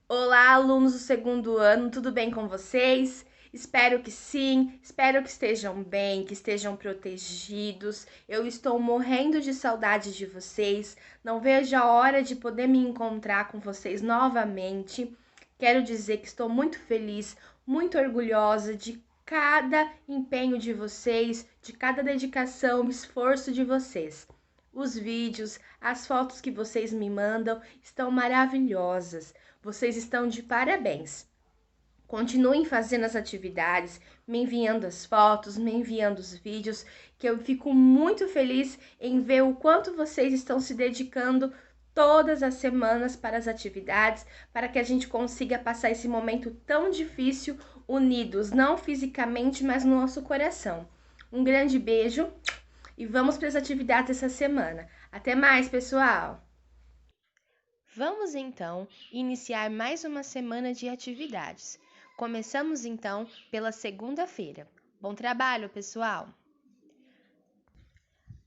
Olá, alunos do segundo ano, tudo bem com vocês? Espero que sim, espero que estejam bem, que estejam protegidos. Eu estou morrendo de saudade de vocês, não vejo a hora de poder me encontrar com vocês novamente. Quero dizer que estou muito feliz, muito orgulhosa de cada empenho de vocês, de cada dedicação, esforço de vocês. Os vídeos, as fotos que vocês me mandam estão maravilhosas. Vocês estão de parabéns. Continuem fazendo as atividades, me enviando as fotos, me enviando os vídeos, que eu fico muito feliz em ver o quanto vocês estão se dedicando todas as semanas para as atividades, para que a gente consiga passar esse momento tão difícil unidos, não fisicamente, mas no nosso coração. Um grande beijo e vamos para as atividades essa semana. Até mais, pessoal! Vamos então iniciar mais uma semana de atividades. Começamos então pela segunda-feira. Bom trabalho, pessoal!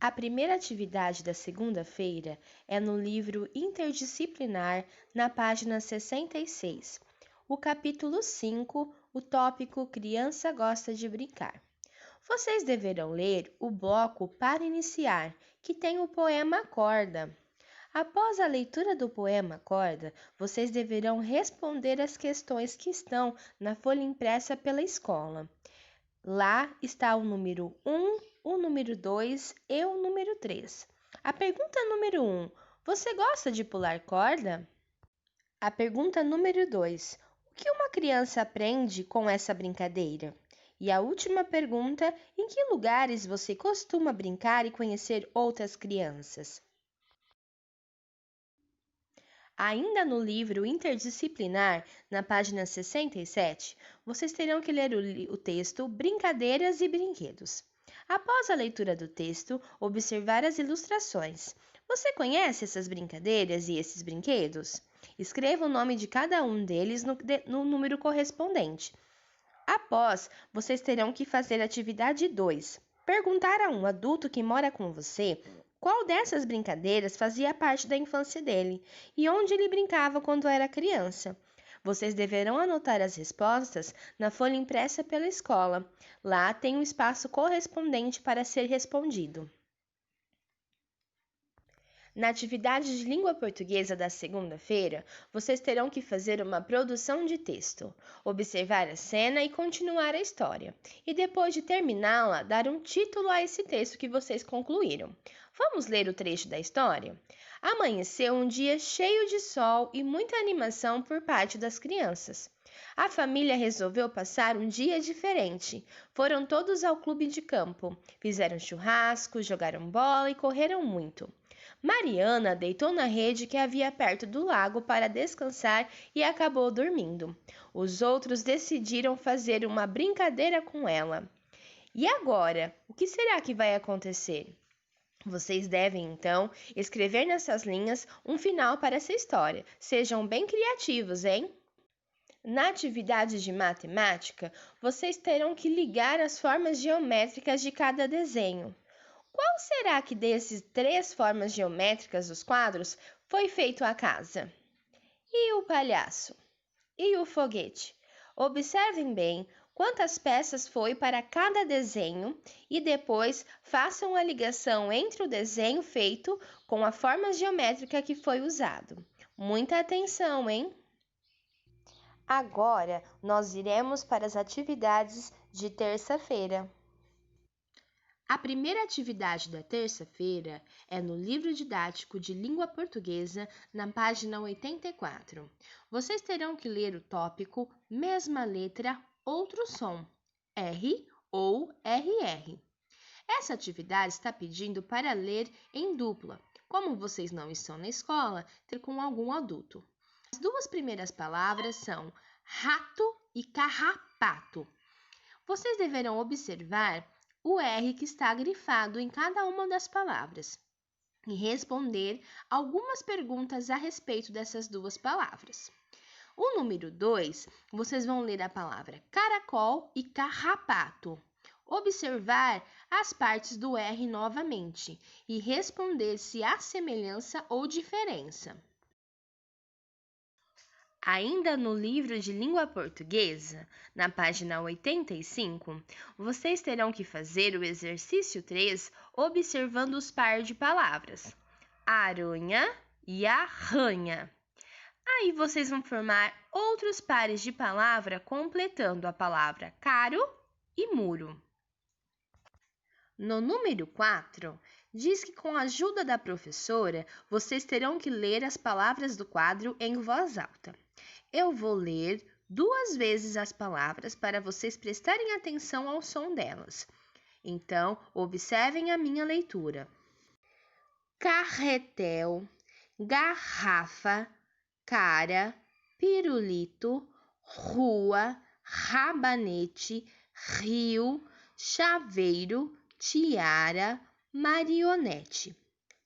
A primeira atividade da segunda-feira é no livro interdisciplinar, na página 66. O capítulo 5, o tópico Criança gosta de brincar. Vocês deverão ler o bloco para iniciar, que tem o poema Corda. Após a leitura do poema Corda, vocês deverão responder as questões que estão na folha impressa pela escola. Lá está o número 1, o número 2 e o número 3. A pergunta número 1: você gosta de pular corda? A pergunta número 2: o que uma criança aprende com essa brincadeira? E a última pergunta: em que lugares você costuma brincar e conhecer outras crianças? Ainda no livro interdisciplinar, na página 67, vocês terão que ler o texto Brincadeiras e Brinquedos. Após a leitura do texto, observar as ilustrações. Você conhece essas brincadeiras e esses brinquedos? Escreva o nome de cada um deles no número correspondente. Após, vocês terão que fazer a atividade 2. Perguntar a um adulto que mora com você qual dessas brincadeiras fazia parte da infância dele e onde ele brincava quando era criança. Vocês deverão anotar as respostas na folha impressa pela escola. Lá tem um espaço correspondente para ser respondido. Na atividade de língua portuguesa da segunda-feira, vocês terão que fazer uma produção de texto, observar a cena e continuar a história, e depois de terminá-la, dar um título a esse texto que vocês concluíram. Vamos ler o trecho da história? Amanheceu um dia cheio de sol e muita animação por parte das crianças. A família resolveu passar um dia diferente. Foram todos ao clube de campo, fizeram churrasco, jogaram bola e correram muito. Mariana deitou na rede que havia perto do lago para descansar e acabou dormindo. Os outros decidiram fazer uma brincadeira com ela. E agora, o que será que vai acontecer? Vocês devem, então, escrever nessas linhas um final para essa história. Sejam bem criativos, hein? Na atividade de matemática, vocês terão que ligar as formas geométricas de cada desenho. Qual será que desses três formas geométricas dos quadros foi feito a casa? E o palhaço? E o foguete? Observem bem quantas peças foi para cada desenho e depois façam a ligação entre o desenho feito com a forma geométrica que foi usado. Muita atenção, hein? Agora nós iremos para as atividades de terça-feira. A primeira atividade da terça-feira é no livro didático de língua portuguesa, na página 84. Vocês terão que ler o tópico Mesma letra, outro som, R ou RR. Essa atividade está pedindo para ler em dupla. Como vocês não estão na escola, ter com algum adulto. As duas primeiras palavras são rato e carrapato. Vocês deverão observar o R que está grifado em cada uma das palavras e responder algumas perguntas a respeito dessas duas palavras. O número 2, vocês vão ler a palavra caracol e carrapato. Observar as partes do R novamente e responder se há semelhança ou diferença. Ainda no livro de língua portuguesa, na página 85, vocês terão que fazer o exercício 3 observando os pares de palavras aranha e arranha. Aí vocês vão formar outros pares de palavra completando a palavra caro e muro. No número 4, diz que com a ajuda da professora, vocês terão que ler as palavras do quadro em voz alta. Eu vou ler 2 vezes as palavras para vocês prestarem atenção ao som delas. Então, observem a minha leitura. Carretel, garrafa, cara, pirulito, rua, rabanete, rio, chaveiro, tiara, marionete.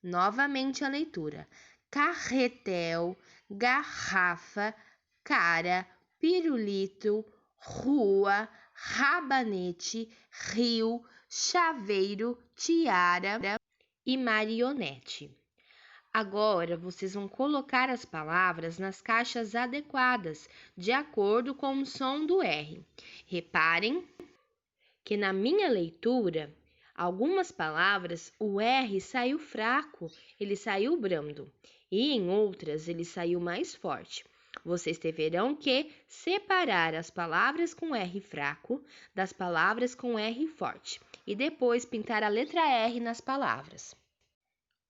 Novamente a leitura. Carretel, garrafa, cara, pirulito, rua, rabanete, rio, chaveiro, tiara e marionete. Agora, vocês vão colocar as palavras nas caixas adequadas, de acordo com o som do R. Reparem que na minha leitura, algumas palavras o R saiu fraco, ele saiu brando, e em outras ele saiu mais forte. Vocês deverão que separar as palavras com R fraco das palavras com R forte e depois pintar a letra R nas palavras.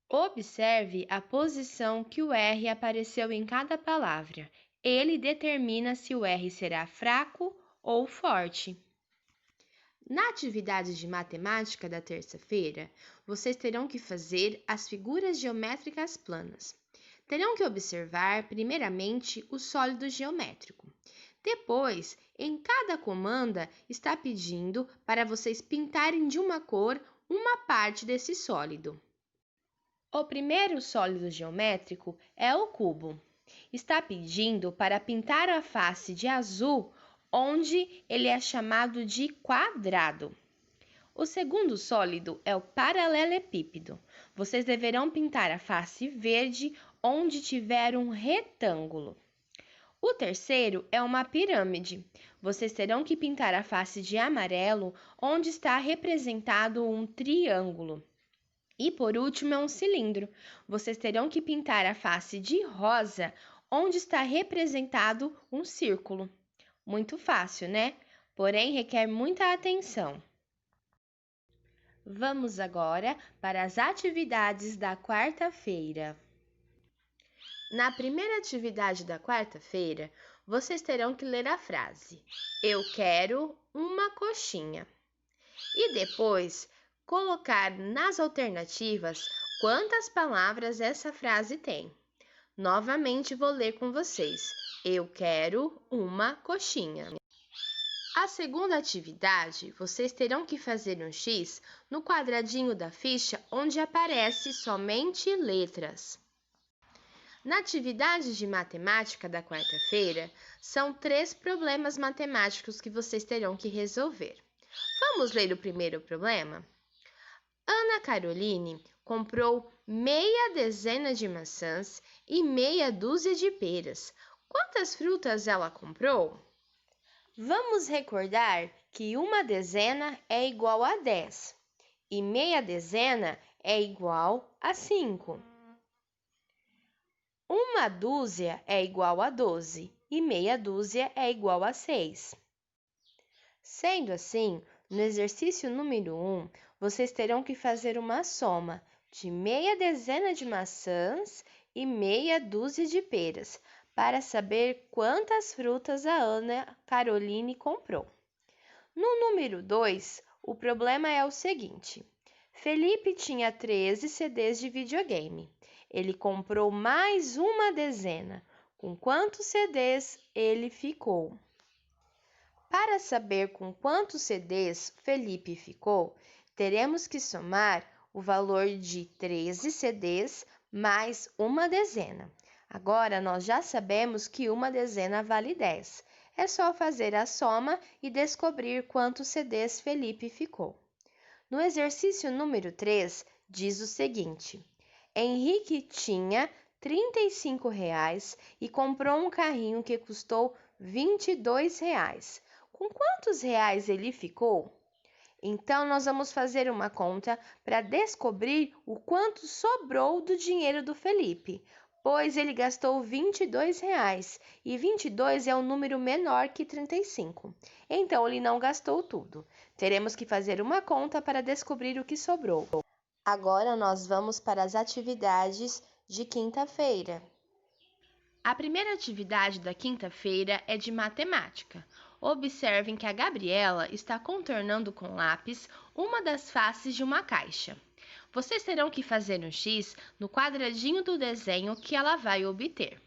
Observe a posição que o R apareceu em cada palavra. Ele determina se o R será fraco ou forte. Na atividade de matemática da terça-feira, vocês terão que fazer as figuras geométricas planas. Terão que observar, primeiramente, o sólido geométrico. Depois, em cada comanda, está pedindo para vocês pintarem de uma cor uma parte desse sólido. O primeiro sólido geométrico é o cubo. Está pedindo para pintar a face de azul, onde ele é chamado de quadrado. O segundo sólido é o paralelepípedo. Vocês deverão pintar a face verde, onde tiver um retângulo. O terceiro é uma pirâmide. Vocês terão que pintar a face de amarelo, onde está representado um triângulo. E por último é um cilindro. Vocês terão que pintar a face de rosa, onde está representado um círculo. Muito fácil, né? Porém, requer muita atenção. Vamos agora para as atividades da quarta-feira. Na primeira atividade da quarta-feira, vocês terão que ler a frase: Eu quero uma coxinha. E depois, colocar nas alternativas quantas palavras essa frase tem. Novamente vou ler com vocês. Eu quero uma coxinha. A segunda atividade, vocês terão que fazer um X no quadradinho da ficha onde aparece somente letras. Na atividade de matemática da quarta-feira, são 3 problemas matemáticos que vocês terão que resolver. Vamos ler o primeiro problema? Ana Caroline comprou meia dezena de maçãs e meia dúzia de peras. Quantas frutas ela comprou? Vamos recordar que uma dezena é igual a 10 e meia dezena é igual a 5. Uma dúzia é igual a 12 e meia dúzia é igual a 6. Sendo assim, no exercício número 1, vocês terão que fazer uma soma de meia dezena de maçãs e meia dúzia de peras, para saber quantas frutas a Ana Caroline comprou. No número 2, o problema é o seguinte: Felipe tinha 13 CDs de videogame. Ele comprou mais uma dezena. Com quantos CDs ele ficou? Para saber com quantos CDs Felipe ficou, teremos que somar o valor de 13 CDs mais uma dezena. Agora, nós já sabemos que uma dezena vale 10. É só fazer a soma e descobrir quantos CDs Felipe ficou. No exercício número 3, diz o seguinte: Henrique tinha R$ 35 e comprou um carrinho que custou R$ 22. Com quantos reais ele ficou? Então, nós vamos fazer uma conta para descobrir o quanto sobrou do dinheiro do Felipe, pois ele gastou R$ 22 e 22 é um número menor que 35. Então, ele não gastou tudo. Teremos que fazer uma conta para descobrir o que sobrou. Agora, nós vamos para as atividades de quinta-feira. A primeira atividade da quinta-feira é de matemática. Observem que a Gabriela está contornando com lápis uma das faces de uma caixa. Vocês terão que fazer um X no quadradinho do desenho que ela vai obter.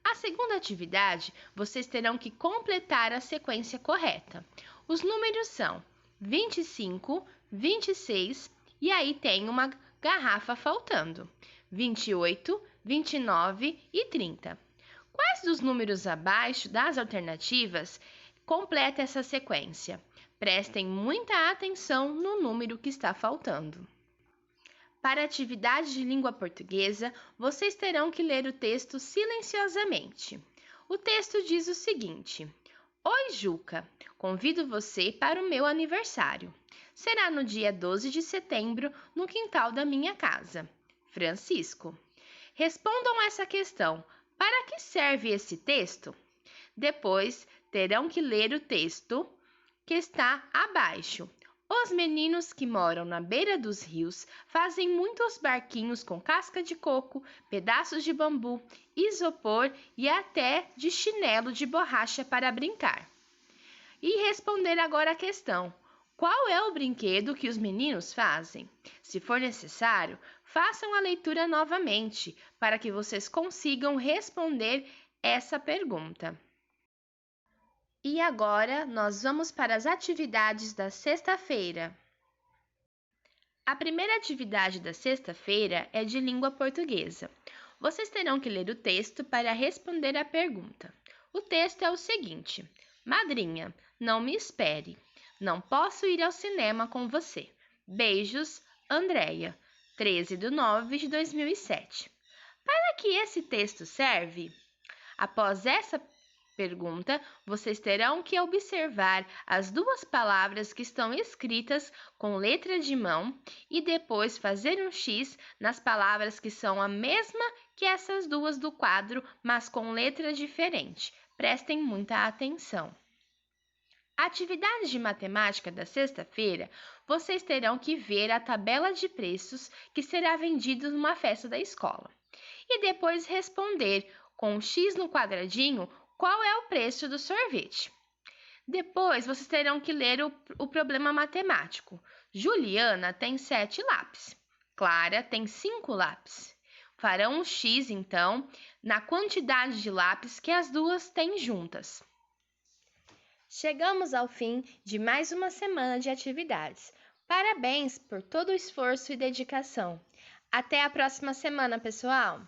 A segunda atividade, vocês terão que completar a sequência correta. Os números são 25, 26 e aí tem uma garrafa faltando. 28, 29 e 30. Quais dos números abaixo das alternativas completa essa sequência? Prestem muita atenção no número que está faltando. Para a atividade de língua portuguesa, vocês terão que ler o texto silenciosamente. O texto diz o seguinte: Oi, Juca, convido você para o meu aniversário. Será no dia 12 de setembro, no quintal da minha casa. Francisco. Respondam essa questão. Para que serve esse texto? Depois, terão que ler o texto que está abaixo. Os meninos que moram na beira dos rios fazem muitos barquinhos com casca de coco, pedaços de bambu, isopor e até de chinelo de borracha para brincar. E responder agora a questão: qual é o brinquedo que os meninos fazem? Se for necessário, façam a leitura novamente para que vocês consigam responder essa pergunta. E agora nós vamos para as atividades da sexta-feira. A primeira atividade da sexta-feira é de língua portuguesa. Vocês terão que ler o texto para responder a pergunta. O texto é o seguinte: Madrinha, não me espere. Não posso ir ao cinema com você. Beijos, Andréia, 13/9/2007. Para que esse texto serve? Após essa pergunta, vocês terão que observar as duas palavras que estão escritas com letra de mão e depois fazer um X nas palavras que são a mesma que essas duas do quadro, mas com letra diferente. Prestem muita atenção. A atividade de matemática da sexta-feira, vocês terão que ver a tabela de preços que será vendida numa festa da escola. E depois responder com um X no quadradinho qual é o preço do sorvete. Depois, vocês terão que ler o problema matemático. Juliana tem 7 lápis. Clara tem 5 lápis. Farão um X, então, na quantidade de lápis que as duas têm juntas. Chegamos ao fim de mais uma semana de atividades. Parabéns por todo o esforço e dedicação. Até a próxima semana, pessoal!